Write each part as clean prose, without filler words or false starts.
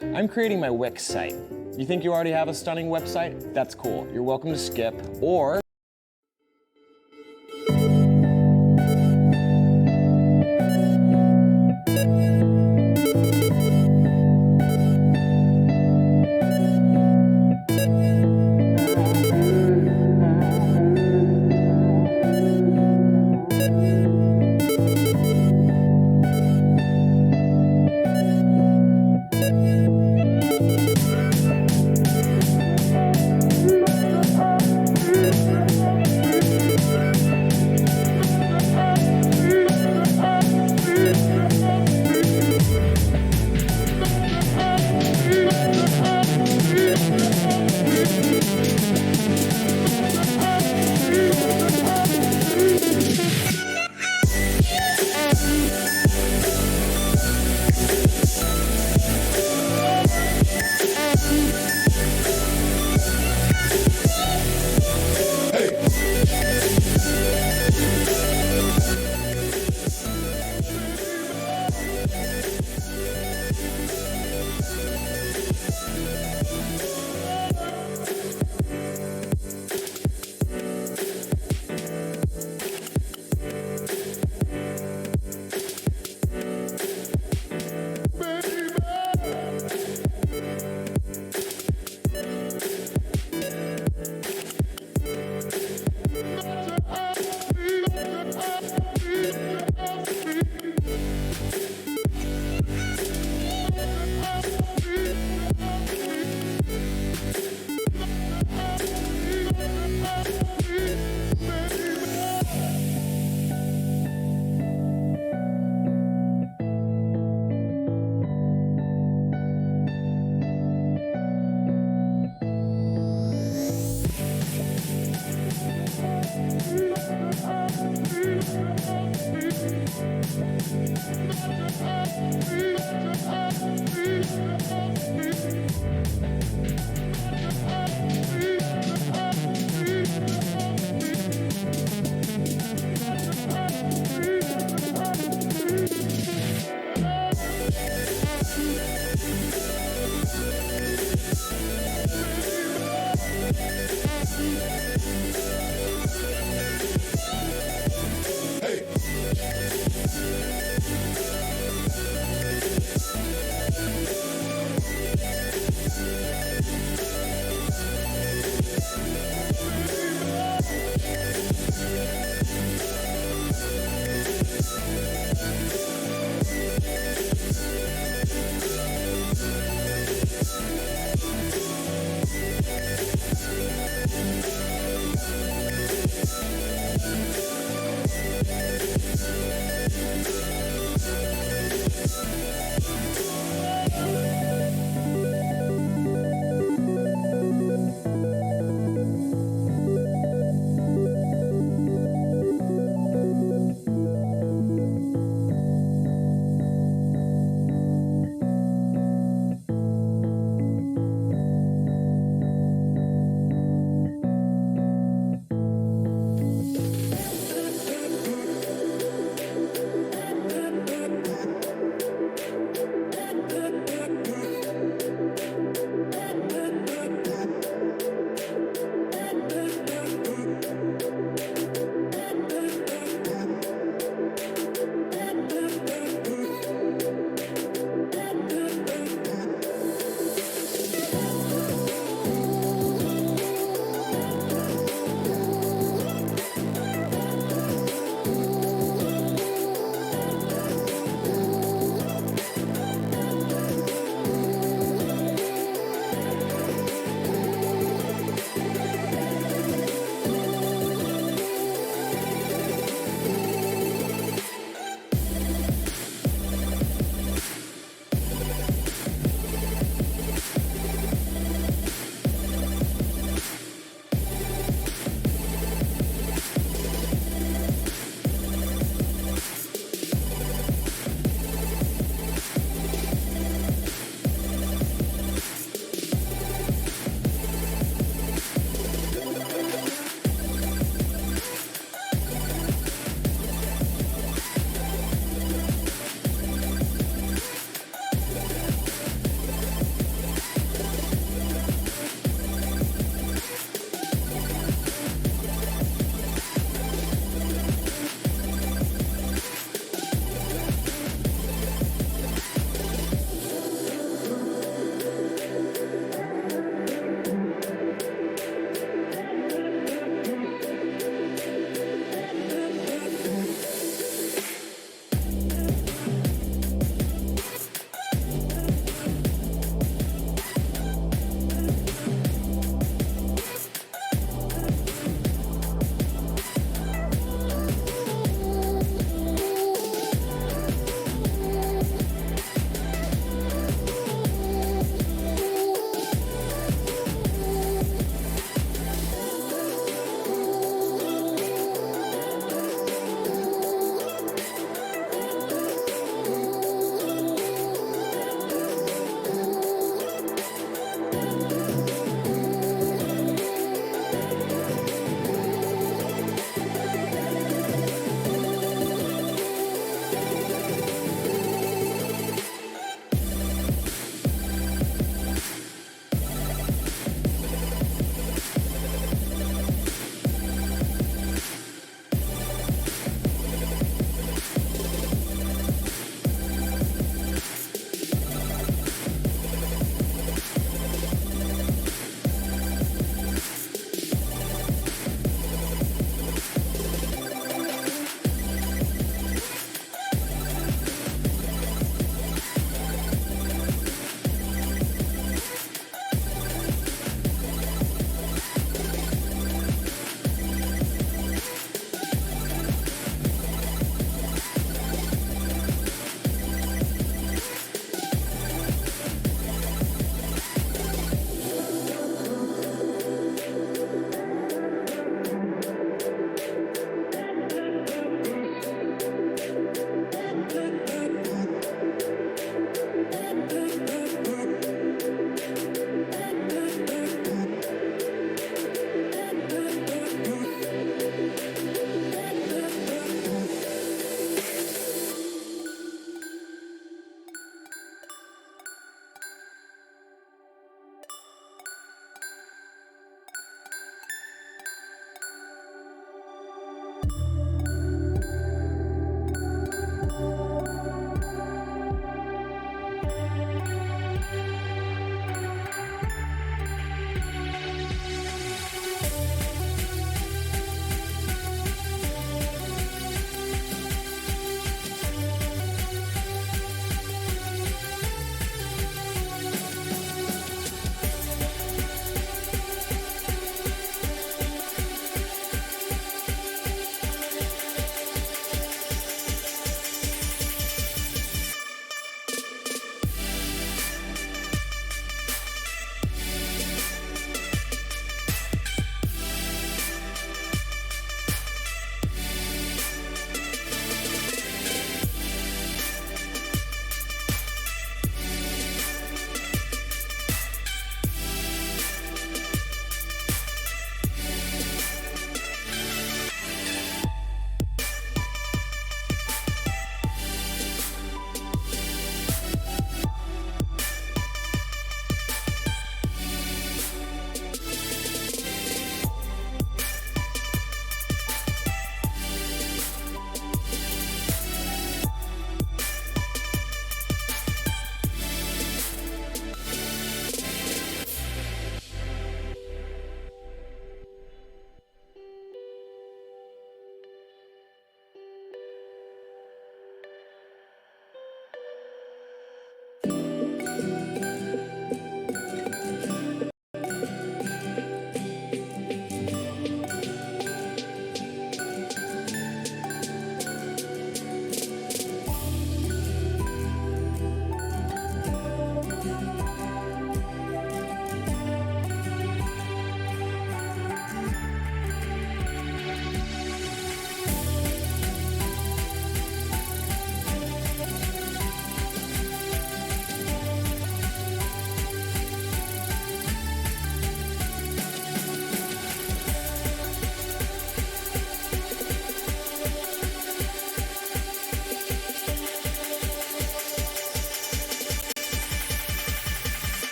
I'm creating my Wix site. You think you already have a stunning website? That's cool. You're welcome to skip, or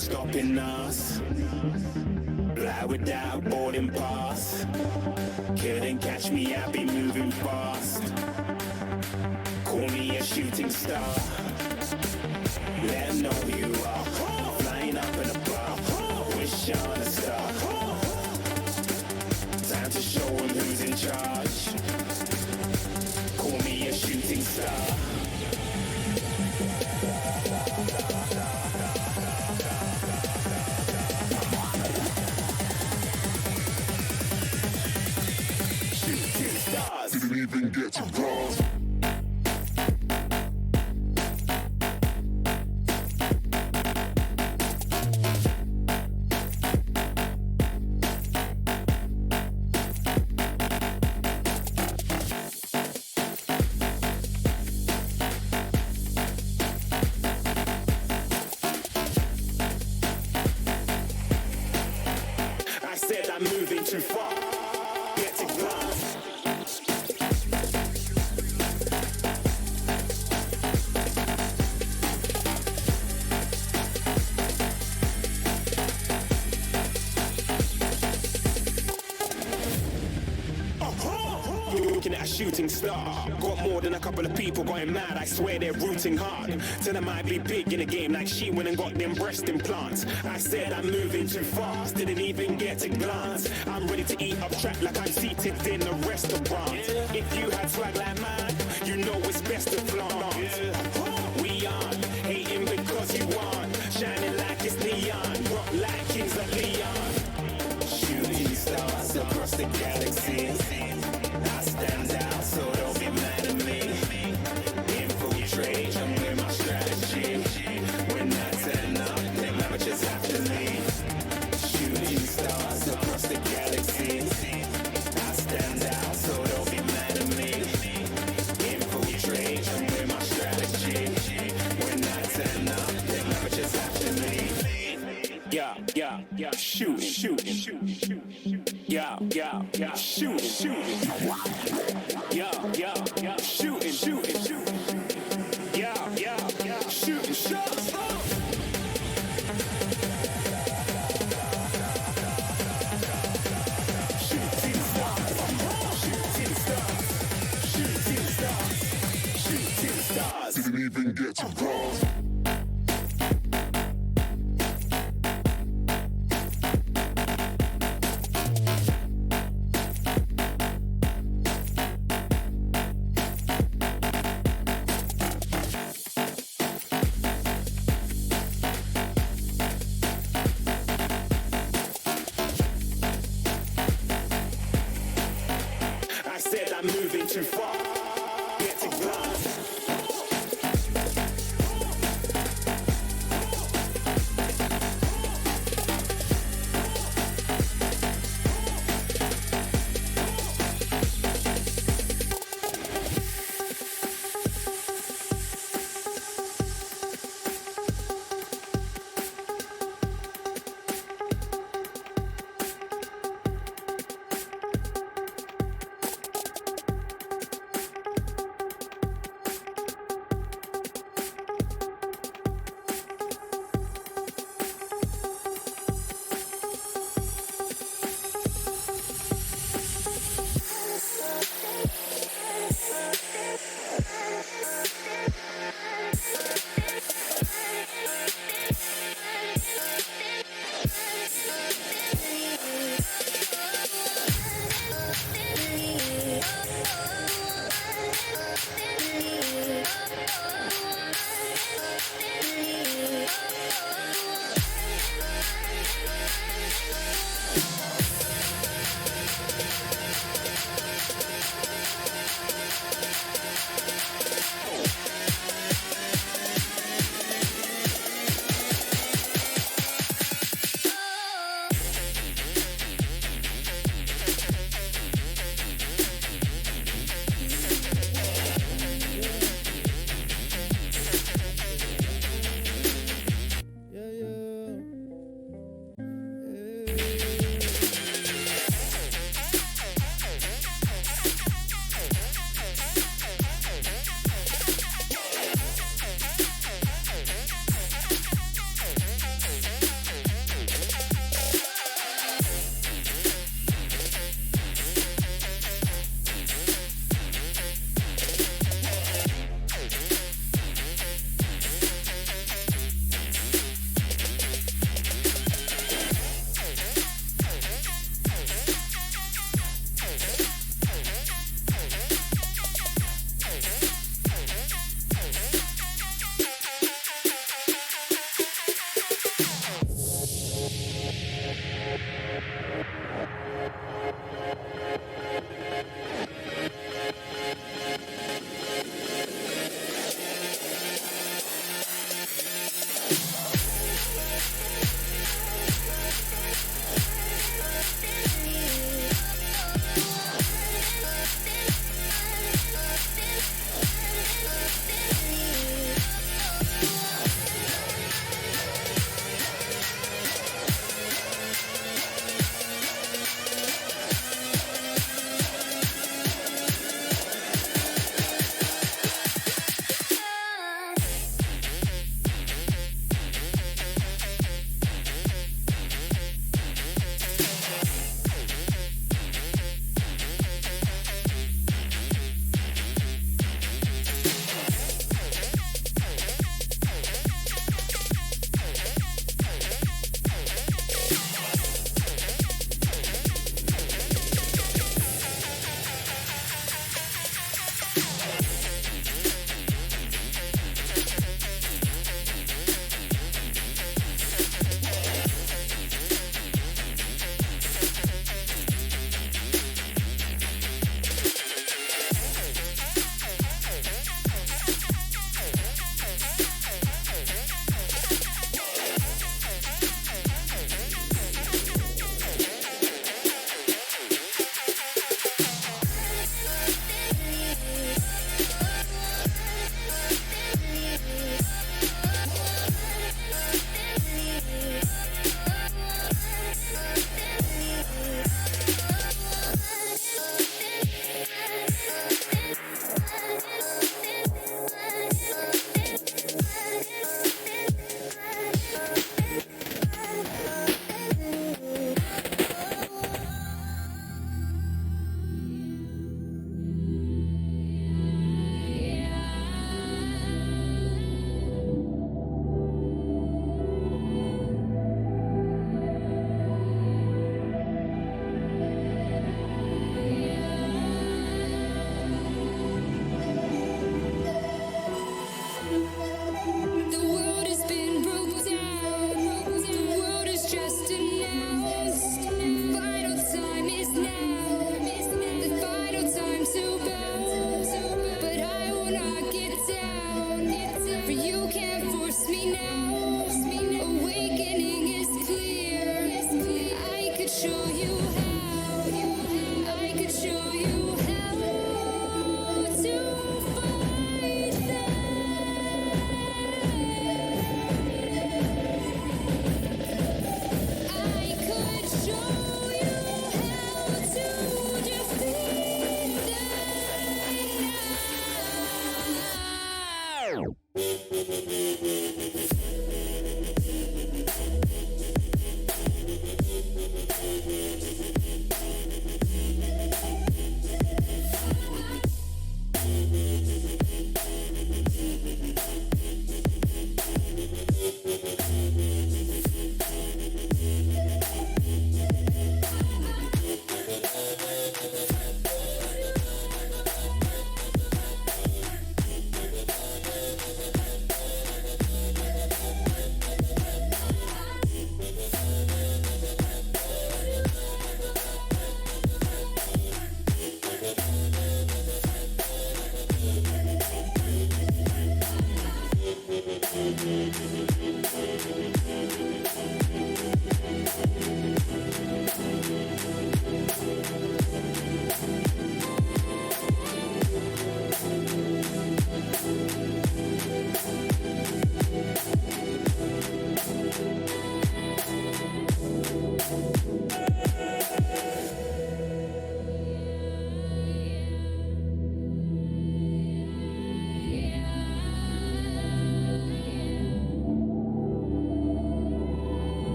stopping us. Fly without boarding pass. Couldn't catch me, I be moving fast. Call me a shooting star. Let 'em know who you are. Flying up in a bar. Wish on a star. Time to show 'em who's in charge. Call me a shooting star. Shooting stars. Didn't even get to cross. I said I'm moving too far. Get to glance. Looking at a shooting star. Got more than a couple of people going mad. I swear they're rooting hard. Tell them I be big in the game like she went and got them breast implants. I said I'm moving too fast. Didn't even get to glance. I'm ready to eat up track like I'm seated in a restaurant. If you had swag like mine, you know it's best to flaunt. We aren't hating because you aren't. Shining like it's neon. Rock like kings of Leon. Shooting stars across the galaxy. I stand out, so don't be mad at me. Infiltrate, I'm with my strategy. When I turn up, them amateurs have to leave. Shooting stars across the galaxy. I stand out, so don't be mad at me. Infiltrate, I'm with my strategy. When I turn up, them amateurs have to leave. Yeah, shooting. Yeah, shooting. Yeah, shooting. Yeah, shooting shots. Shooting stars. Didn't even get to cross. I said I'm moving too far. Get to glance.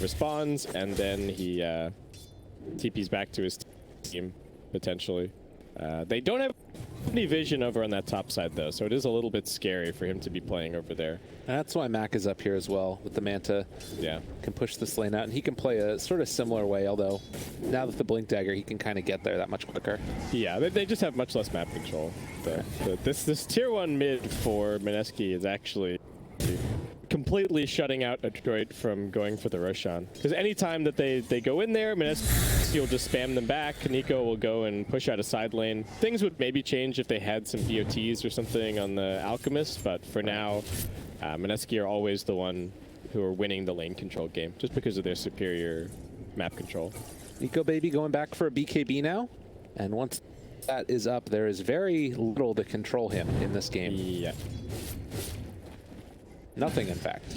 responds, and then he TPs back to his team, potentially. They don't have any vision over on that top side, though, so it is a little bit scary for him to be playing over there. That's why Mac is up here as well with the Manta. Yeah. Can push this lane out, and he can play a sort of similar way, although now with the Blink Dagger, he can kind of get there that much quicker. Yeah, they just have much less map control. This tier 1 mid for Mineski is actually completely shutting out a droid from going for the Roshan. Because anytime that they go in there, Mineski will just spam them back. Nico will go and push out a side lane. Things would maybe change if they had some BOTs or something on the Alchemist, but for now, Mineski are always the one who are winning the lane control game, just because of their superior map control. Nico Baby going back for a BKB now, and once that is up, there is very little to control him in this game. Yeah. Nothing, in fact.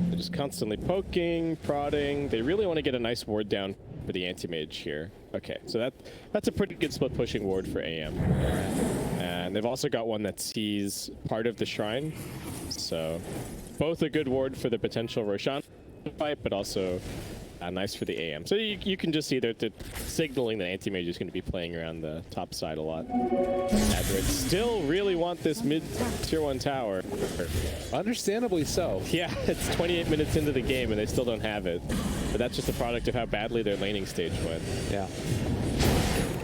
They're just constantly poking, prodding. They really want to get a nice ward down for the anti-mage here. Okay, so that's a pretty good split pushing ward for AM. And they've also got one that sees part of the shrine. So both a good ward for the potential Roshan fight, but also nice for the AM. So you can just see they're signaling that anti-mage is going to be playing around the top side a lot. Adroids still really want this mid tier 1 tower. Understandably so. Yeah, it's 28 minutes into the game and they still don't have it. But that's just a product of how badly their laning stage went. Yeah.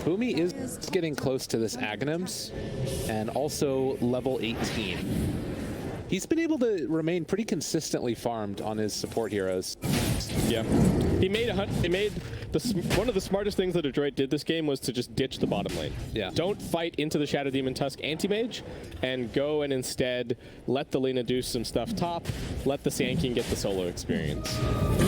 Boomy is getting close to this Aghanims, and also level 18. He's been able to remain pretty consistently farmed on his support heroes. Yeah, he made one of the smartest things that a droid did this game was to just ditch the bottom lane. Yeah. Don't fight into the Shadow Demon Tusk anti-mage, and go and instead let the Lina do some stuff top, let the Sand King get the solo experience.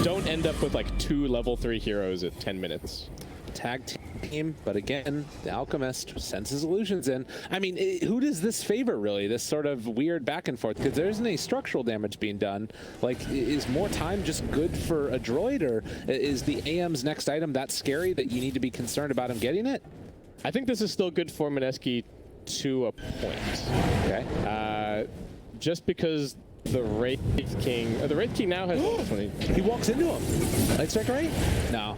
Don't end up with like 2 level 3 heroes at 10 minutes. Tag team, but again, the Alchemist sends his illusions in. I mean, who does this favor, really? This sort of weird back and forth, because there isn't any structural damage being done. Like, is more time just good for a droid, or is the AM's next item that scary that you need to be concerned about him getting it? I think this is still good for Mineski to a point. Okay. Just because the Wraith King now has 20. He walks into him. Light strike right? No.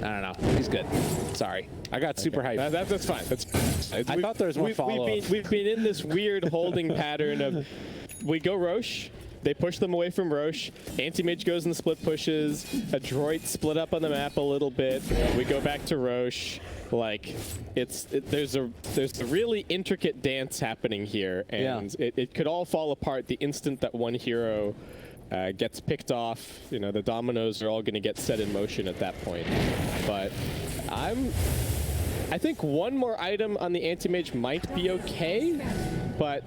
I don't know. He's good. Sorry. I got super hyped. That's fine. I thought there was more follow-up. We've been in this weird holding pattern of we go Roche, they push them away from Roche, anti-mage goes in the split pushes, a droid split up on the map a little bit, we go back to Roche. Like, there's a really intricate dance happening here, and it could all fall apart the instant that one hero gets picked off. You know, the dominoes are all going to get set in motion at that point. But I think one more item on the anti-mage might be okay, but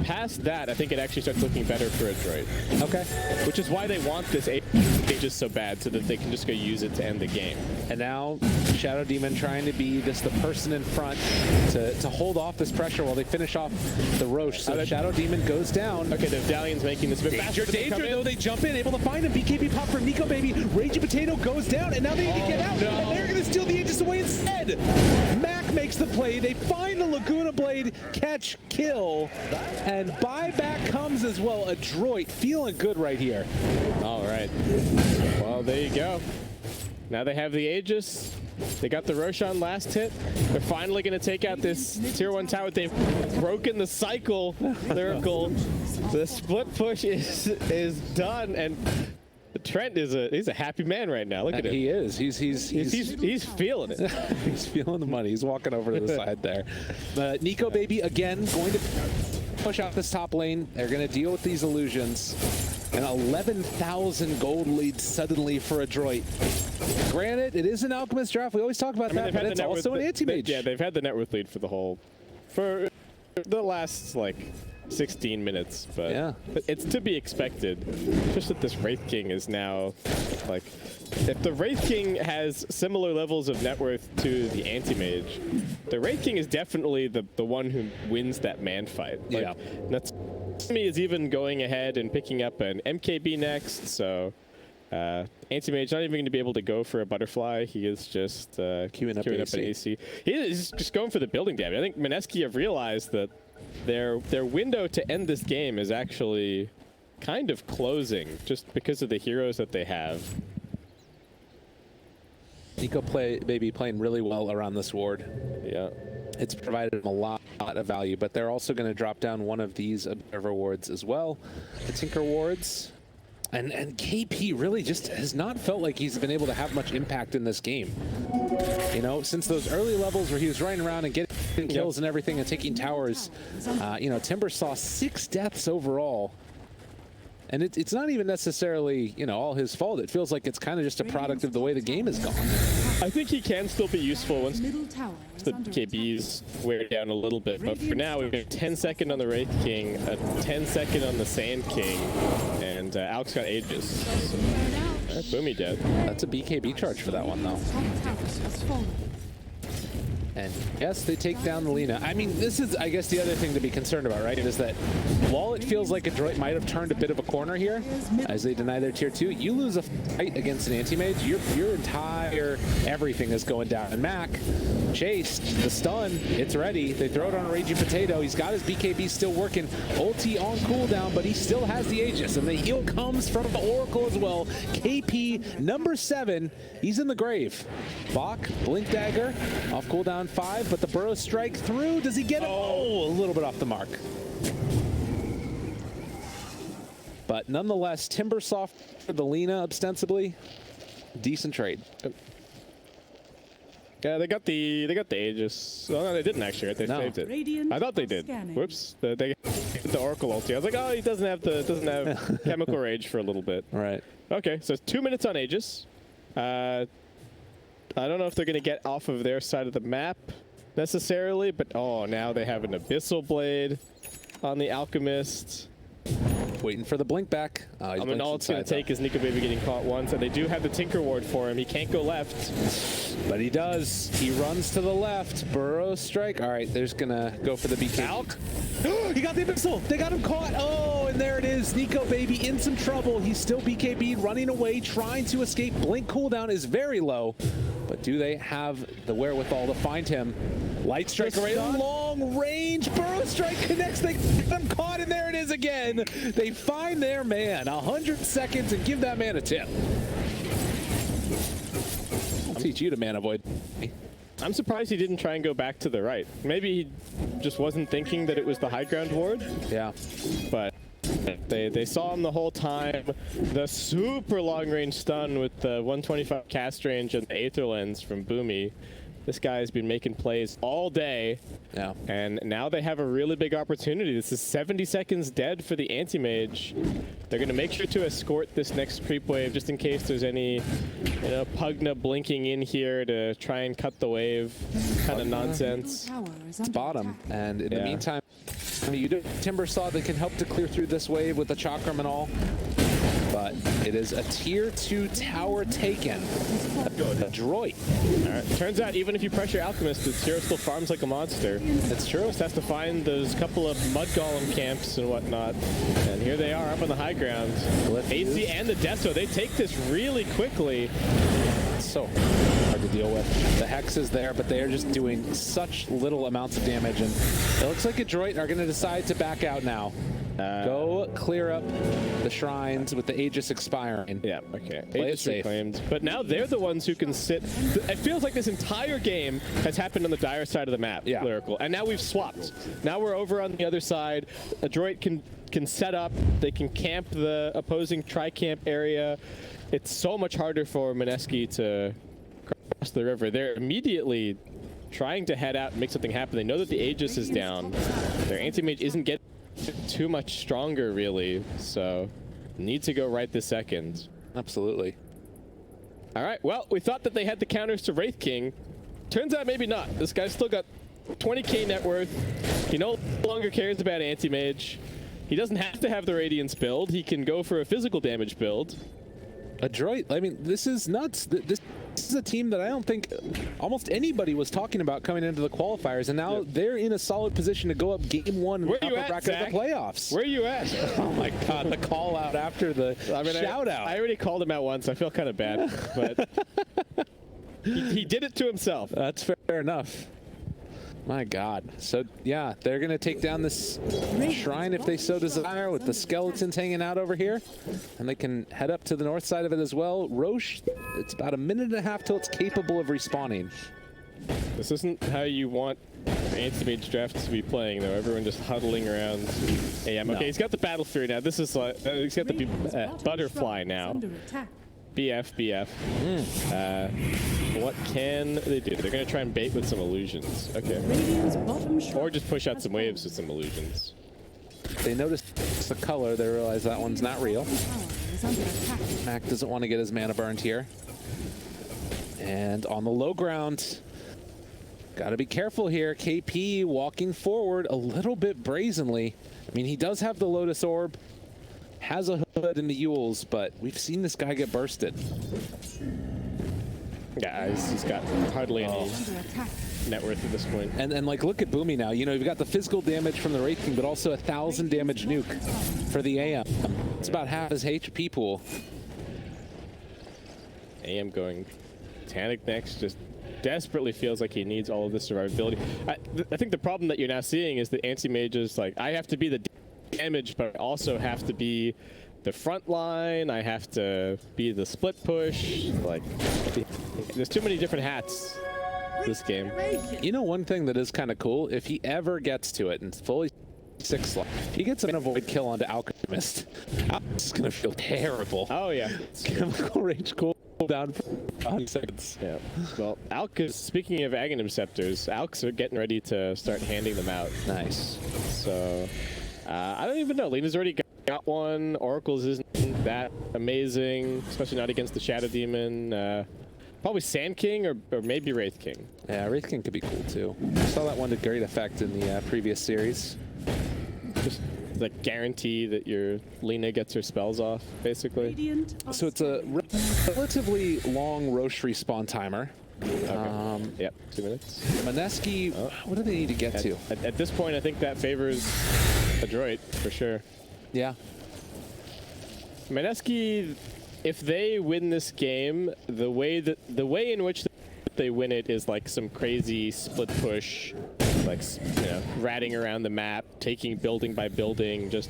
past that, I think it actually starts looking better for a droid. Okay. Which is why they want this Aegis so bad, so that they can just go use it to end the game. And now Shadow Demon trying to be just the person in front to hold off this pressure while they finish off the Roche. So Shadow Demon goes down. Okay, the Medallion's making this a bit faster. Danger, though. They jump in, able to find him. BKB pop from Nico Baby. Raging Potato goes down, and now they need to get out. No. And they're going to steal the Aegis away instead. Mac makes the play. They find the Laguna Blade, catch, kill, and buyback comes as well. A droid feeling good right here. All right. Well, there you go. Now they have the Aegis. They got the Roshan last hit. They're finally going to take out this tier 1 tower. They've broken the cycle. Lyrical. The split push is done, and Trent he's a happy man right now. Look at him. He is. He's feeling it. He's feeling the money. He's walking over to the side there. Nico Baby again going to push out this top lane. They're going to deal with these illusions. An 11,000 gold lead suddenly for a droid. Granted, it is an Alchemist draft. We always talk about that, but it's also an anti-mage. Yeah, they've had the net worth lead for the last like 16 minutes, but yeah, it's to be expected. Just that this Wraith King is now like, if the Wraith King has similar levels of net worth to the anti-mage, the Wraith King is definitely the one who wins that man fight. Like, yeah, that's me is even going ahead and picking up an MKB next, so anti-mage not even going to be able to go for a butterfly. He is just queuing up an AC. He is just going for the building damage. I think Mineski have realized that their window to end this game is actually kind of closing just because of the heroes that they have. Nico maybe playing really well around this ward. Yeah. It's provided him a lot of value, but they're also going to drop down one of these observer wards as well, the Tinker wards. And KP really just has not felt like he's been able to have much impact in this game. You know, since those early levels where he was running around and getting kills and everything and taking towers, you know, Timber saw 6 deaths overall. And it's not even necessarily, you know, all his fault. It feels like it's kind of just a product of the way the game has gone. I think he can still be useful once the KBs wear down a little bit. But for now, we've got a 10-second on the Wraith King, a 10-second on the Sand King, and Alex got Aegis. So, right, Boomy dead. That's a BKB charge for that one, though. And yes, they take down the Lina. I mean, this is, I guess, the other thing to be concerned about, right? Is that while it feels like Adroit might have turned a bit of a corner here, as they deny their tier 2, you lose a fight against an anti-mage, your entire everything is going down. And Mac, chased, the stun, it's ready. They throw it on a Raging Potato. He's got his BKB still working. Ulti on cooldown, but he still has the Aegis. And the heal comes from the Oracle as well. KP, number 7, he's in the grave. Bach, Blink Dagger, off cooldown 5, but the Burrow Strike through. Does he get it? Oh, a little bit off the mark. But nonetheless, Timbersoft for the Lina, ostensibly. Decent trade. Yeah, they got the Aegis. Oh, no, they didn't actually. Right? They saved it. I thought they did. Whoops. They got the Oracle ulti. I was like, oh, he doesn't have chemical rage for a little bit. All right. Okay, so it's 2 minutes on Aegis. I don't know if they're going to get off of their side of the map necessarily, but oh, now they have an Abyssal Blade on the Alchemist. Waiting for the blink back. I mean, all it's going to take is Nico Baby getting caught once, and they do have the Tinker Ward for him. He can't go left. But he does. He runs to the left. Burrow Strike. All right, there's going to go for the BK. Alk? He got the Abyssal. They got him caught. Oh, and there it is. Nico Baby in some trouble. He's still BKB'd, running away, trying to escape. Blink cooldown is very low. But do they have the wherewithal to find him? Light Strike array, long range. Burrow Strike connects. They get them caught, and there it is again. They find their man. 100 seconds and give that man a tip. I'll teach you to man avoid. I'm surprised he didn't try and go back to the right. Maybe he just wasn't thinking that it was the high ground ward. Yeah. But they saw him the whole time. The super long range stun with the 125 cast range and the Aether Lens from Boomy. This guy's been making plays all day. Yeah. And now they have a really big opportunity. This is 70 seconds dead for the anti-mage. They're going to make sure to escort this next creep wave just in case there's any, you know, Pugna blinking in here to try and cut the wave kind of nonsense. It's bottom. And in the meantime, you do Timber saw they can help to clear through this wave with the Chakram and all. But it is a tier 2 tower taken. Adroit. All right. Turns out even if you pressure Alchemist, the hero still farms like a monster. It's true. Just has to find those couple of mud golem camps and whatnot. And here they are up on the high ground. AC and the Deso, they take this really quickly. It's so hard to deal with. The Hex is there, but they are just doing such little amounts of damage. And it looks like Adroit are going to decide to back out now. Go clear up the shrines with the Aegis expiring. Yeah, okay. Play Aegis it safe. reclaimed. But now they're the ones who can sit. It feels like this entire game has happened on the dire side of the map, yeah. Lyrical. And now we've swapped. Now we're over on the other side. Adroit can set up. They can camp the opposing tri-camp area. It's so much harder for Mineski to cross the river. They're immediately trying to head out and make something happen. They know that the Aegis is down. Their anti-mage isn't getting too much stronger, really, so need to go right this second. Absolutely. All right, well, we thought that they had the counters to Wraith King. Turns out maybe not. This guy's still got 20k net worth. He no longer cares about anti-mage. He doesn't have to have the Radiance build. He can go for a physical damage build. Adroit, I mean, this is nuts. This is a team that I don't think almost anybody was talking about coming into the qualifiers, and now they're in a solid position to go up game 1 in the upper bracket of the playoffs. Where are you at? Oh my God, the call out after the shout out. I already called him out once. I feel kind of bad, but he did it to himself. That's fair enough. My God. So, yeah, they're going to take down this shrine if they so desire with the skeletons hanging out over here. And they can head up to the north side of it as well. Roche, it's about a minute and a half till it's capable of respawning. This isn't how you want anti-mage drafts to be playing, though. Everyone just huddling around AM. Okay, he's got the Battle Fury now. This is like, he's got the Butterfly now. BF. What can they do? They're going to try and bait with some illusions. Okay. Or just push out some waves with some illusions. They notice the color. They realize that one's not real. Mac doesn't want to get his mana burned here. And on the low ground, got to be careful here. KP walking forward a little bit brazenly. I mean, he does have the Lotus Orb, has a hood in the Yules, but we've seen this guy get bursted. Yeah, he's got hardly any net worth at this point. And like, look at Boomy now. You know, you've got the physical damage from the Wraith King, but also 1,000 damage nuke for the AM. It's about half his HP pool. AM going Titanic next, just desperately feels like he needs all of this survivability. I think the problem that you're now seeing is that anti-mage is like, I have to be the damage, but I also have to be the front line. I have to be the split push. Like, there's too many different hats this game. You know, one thing that is kind of cool, if he ever gets to it and fully 6 slot, he gets an avoid kill onto Alchemist. Alchemist is gonna feel terrible. Oh yeah, Chemical Rage cool down for 5 seconds. Yeah. Well, Alk, speaking of Aghanim Scepters, Alks are getting ready to start handing them out. Nice. So, I don't even know. Lena's already got one. Oracle's isn't that amazing, especially not against the Shadow Demon. Probably Sand King or maybe Wraith King. Yeah, Wraith King could be cool too. Saw that one to great effect in the previous series. Just like guarantee that your Lena gets her spells off, basically. So it's a relatively long Roche respawn timer. Okay. Yep, 2 minutes. Maneski, what do they need to get to? At this point, I think that favors Adroit for sure. Yeah. Maneski, if they win this game, the way in which they win it is like some crazy split push, like, you know, ratting around the map, taking building by building, just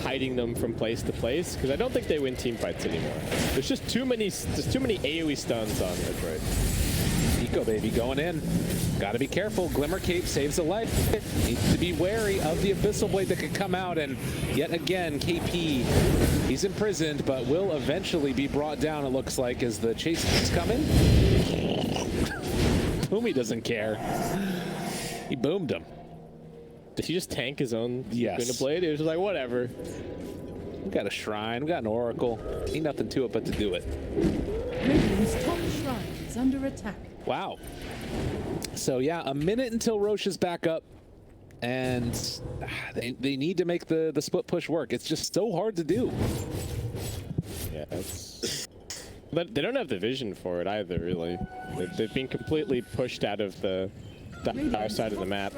hiding them from place to place. Because I don't think they win team fights anymore. There's just too many AoE stuns on Adroit. Eco baby going in. Gotta be careful. Glimmer Cape saves a life. Needs to be wary of the Abyssal Blade that could come out, and yet again, KP, he's imprisoned, but will eventually be brought down, it looks like, as the chase is coming. Boomy doesn't care. He boomed him. Did he just tank his own Yes. Blade? It was just like, whatever. We got a shrine, we got an oracle. Ain't nothing to it but to do it. Radiant's top shrine is under attack. Wow. So yeah, a minute until Roche is back up, and they need to make the split push work. It's just so hard to do. Yeah, but they don't have the vision for it either, really. They've been completely pushed out of the our side of the map.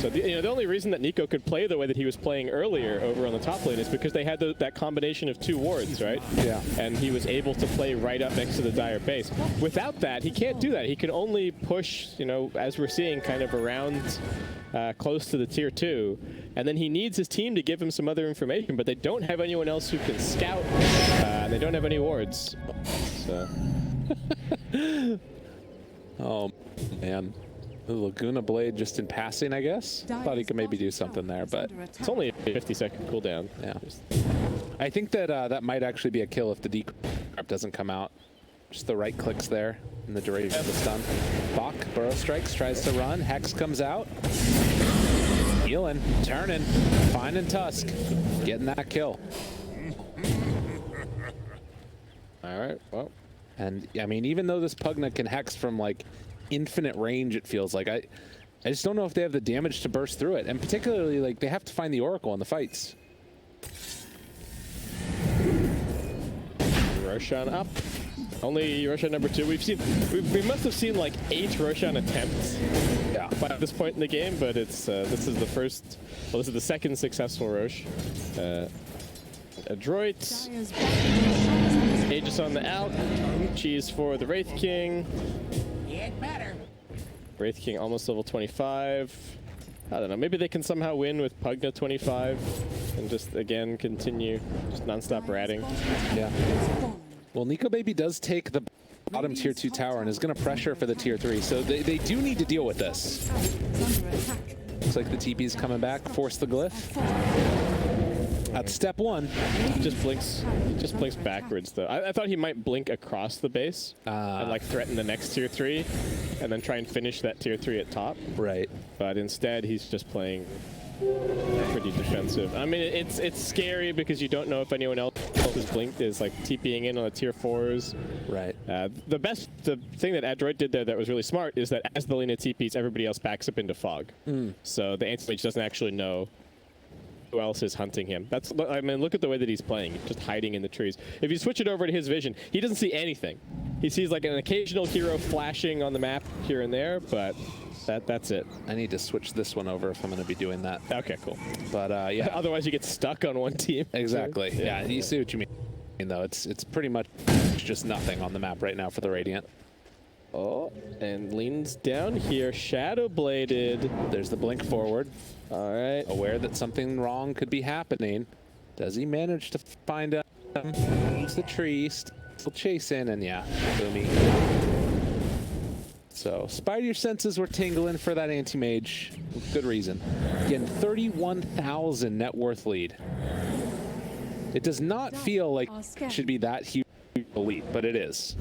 So the only reason that Nico could play the way that he was playing earlier over on the top lane is because they had that combination of 2 wards, right? Yeah. And he was able to play right up next to the Dire base. Without that, he can't do that. He can only push, you know, as we're seeing, kind of around close to the tier 2. And then he needs his team to give him some other information, but they don't have anyone else who can scout. They don't have any wards. So. Oh, man. The Laguna Blade just in passing, I guess. Thought he could maybe do something there, but It's only a 50-second cooldown. yeah. I think that that might actually be a kill if the decrypt doesn't come out. Just the right clicks there in the duration of the stun. Bach, Burrow Strikes, tries to run. Hex comes out. Healing, turning, finding Tusk. Getting that kill. All right, well. And, I mean, even though this Pugna can Hex from, like, infinite range, it feels like, I just don't know if they have the damage to burst through it. And particularly, like, they have to find the Oracle in the fights. Roshan up. Only Roshan number 2. We must have seen like 8 Roshan attempts by this point in the game, but it's this is the second successful Rosh. Adroit. Aegis on the Alk. Cheese for the Wraith King. Wraith King almost level 25. I don't know. Maybe they can somehow win with Pugna 25 and just, again, continue just nonstop ratting. Yeah. Well, Nico Baby does take the bottom tier 2 tower and is going to pressure for the tier 3. So they do need to deal with this. Looks like the TP's coming back. Force the glyph. That's step 1. He just blinks backwards, though. I thought he might blink across the base and like threaten the next tier 3 and then try and finish that tier 3 at top. Right. But instead, he's just playing pretty defensive. I mean, it's scary because you don't know if anyone else is blinked, is like TPing in on the tier 4s. Right. The thing that Adroit did there that was really smart is that as the Lina TPs, everybody else backs up into fog. So the anti-mage doesn't actually know who else is hunting him. I mean, look at the way that he's playing. He's just hiding in the trees. If you switch it over to his vision, he doesn't see anything. He sees like an occasional hero flashing on the map here and there, but that's it. I need to switch this one over if I'm going to be doing that. Okay, cool. But yeah. Otherwise, you get stuck on one team. Exactly. Yeah, you see what you mean, though. It's pretty much just nothing on the map right now for the Radiant. Oh, and leans down here. Shadow bladed. There's the blink forward. All right. Aware that something wrong could be happening. Does he manage to find him? Moves the tree, still chasing, and yeah, boomy. So, spider senses were tingling for that anti-mage. Good reason. Again, 31,000 net worth lead. It does not feel like it should be that huge elite, but it is.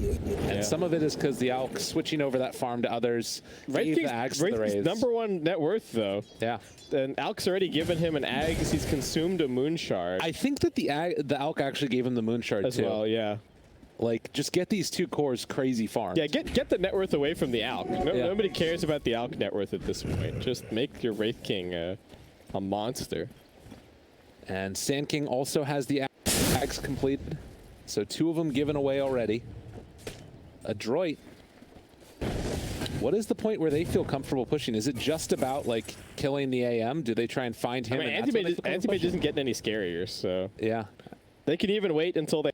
And some of it is because the Alk switching over that farm to others. Wraith King's #1 net worth, though. Yeah. And Alk's already given him an Ags. He's consumed a Moon Shard. I think that the Alk actually gave him the Moon Shard as too. well, yeah. Like, just get these 2 cores crazy farms. Yeah, get the net worth away from the Alk. Nobody cares about the Alk net worth at this point. Just make your Wraith King a monster. And Sand King also has the Ags completed. So 2 of them given away already. Adroit. What is the point where they feel comfortable pushing? Is it just about like killing the AM? Do they try and find him? I mean, Anti-Mage isn't getting any scarier, so yeah, they can even wait until they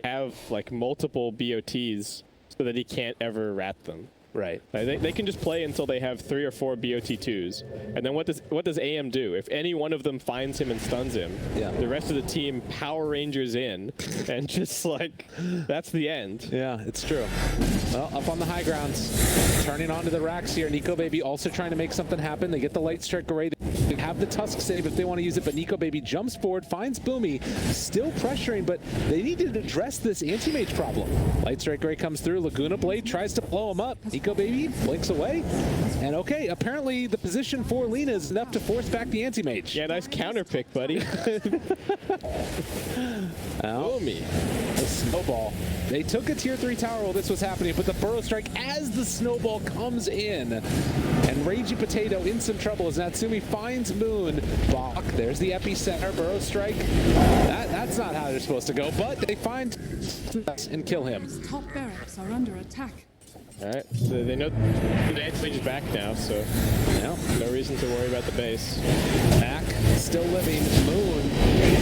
have like multiple BOTs so that he can't ever rat them. Right. They can just play until they have 3 or 4 BOT2s. And then what does AM do? If any one of them finds him and stuns him, the rest of the team Power Rangers in, and just like, that's the end. Yeah, it's true. Well, up on the high grounds, turning onto the racks here. Nico Baby also trying to make something happen. They get the Light Strike array. They have the Tusk save if they want to use it, but Nico Baby jumps forward, finds Boomy, still pressuring, but they need to address this anti-mage problem. Light Strike array comes through. Laguna Blade tries to blow him up. Nico Baby blinks away. And okay, apparently the position for Lina is enough to force back the anti-mage. Yeah, nice counter pick, buddy. Boomy. The snowball. They took a tier 3 tower while this was happening, but the Burrow Strike as the snowball comes in. And Ragey Potato in some trouble as Natsumi finds Moon. Bach, there's the epicenter. Burrow Strike. That's not how they're supposed to go, but they find and kill him. Top barracks are under attack. All right, so they know the anti-mage is back now, so no reason to worry about the base. Back, still living. Moon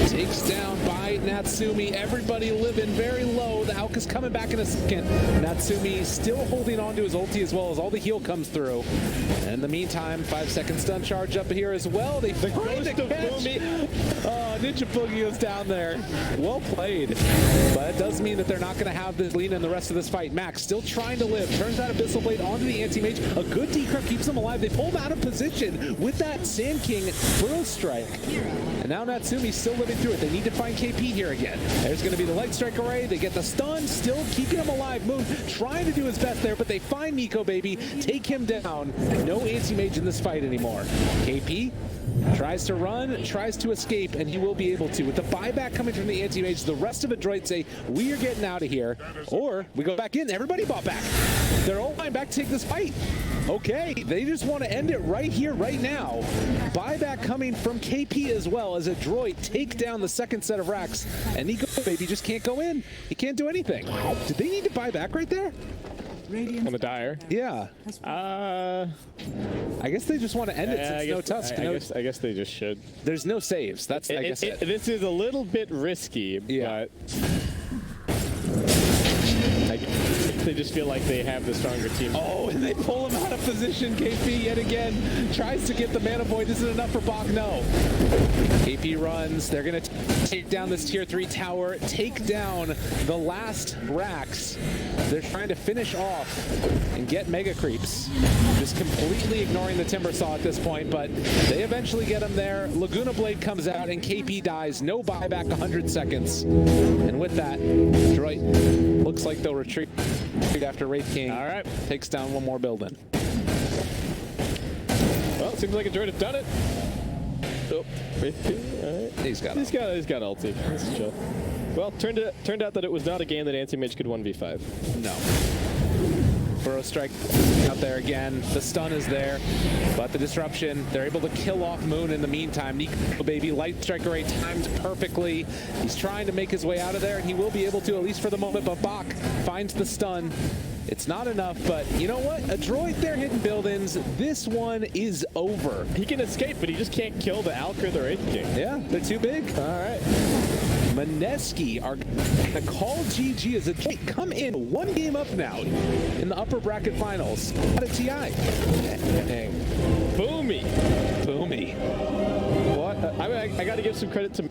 takes down by Natsumi. Everybody living very low. The Alk is coming back in a second. Natsumi still holding on to his ulti as well as all the heal comes through. And in the meantime, 5-second stun charge up here as well. They find the catch. Oh, Ninja Boogie was down there. Well played. But it does mean that they're not going to have the Lina in the rest of this fight. Max still trying to live. Turns that Abyssal Blade onto the anti-mage. A good decrypt keeps him alive. They pull him out of position with that Sand King Burrow Strike. And now Natsumi's still living through it. They need to find KP here again. There's going to be the Light Strike array. They get the stun, still keeping him alive. Moon trying to do his best there, but they find Nico Baby, take him down. No anti-mage in this fight anymore. KP tries to run, tries to escape, and he will be able to. With the buyback coming from the anti-mage, the rest of Adroit say, we are getting out of here. Or we go back in. Everybody bought back. They're all going back to take this fight. Okay, they just want to end it right here, right now. Buyback coming from KP as well as Adroit take down the second set of racks. And Nico Baby just can't go in. He can't do anything. Did they need to buy back right there? On the Dire? Yeah. I guess they just want to end it since no Tusk. I guess they just should. There's no saves. That's I guess it. This is a little bit risky, but They just feel like they have the stronger team. Oh, and they pull him out of position. KP yet again tries to get the mana void. Isn't enough for Bach? No. KP runs. They're going to take down this tier 3 tower, take down the last racks. They're trying to finish off and get mega creeps. Just completely ignoring the Timber Saw at this point, but they eventually get him there. Laguna Blade comes out and KP dies. No buyback, 100 seconds. And with that, Detroit looks like they'll retreat after Wraith King All right. takes down one more building. Well, it seems like Detroit have done it. Oh, Wraith King. All right. He's got ulti. Let's chill. Well, turned out that it was not a game that Anti-Mage could 1v5. No. Burrow Strike out there again. The stun is there, but the disruption, they're able to kill off Moon in the meantime. Nico Baby, Light Strike Array timed perfectly. He's trying to make his way out of there, and he will be able to, at least for the moment, but Bach finds the stun. It's not enough, but you know what? A droid there hitting buildings. This one is over. He can escape, but he just can't kill the Alk or the Wraith King. Yeah, they're too big. All right. Maneski are going to call GG as a come in one game up now in the upper bracket finals. Out of TI. Dang. Boomy. Boomy. What? I got to give some credit to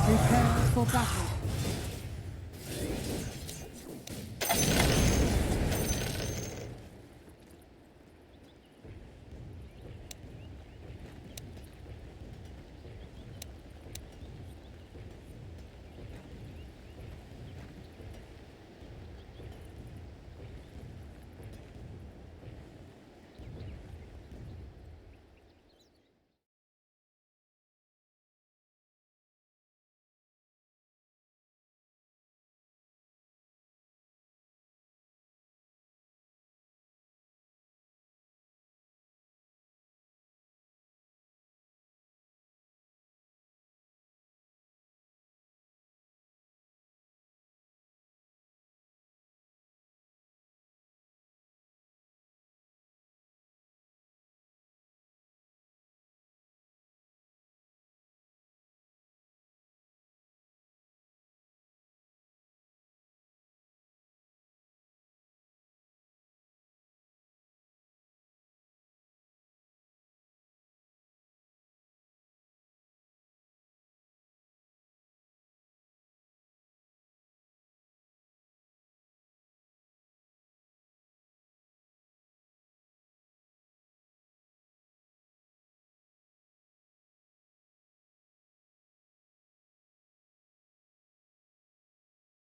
Prepare for battle.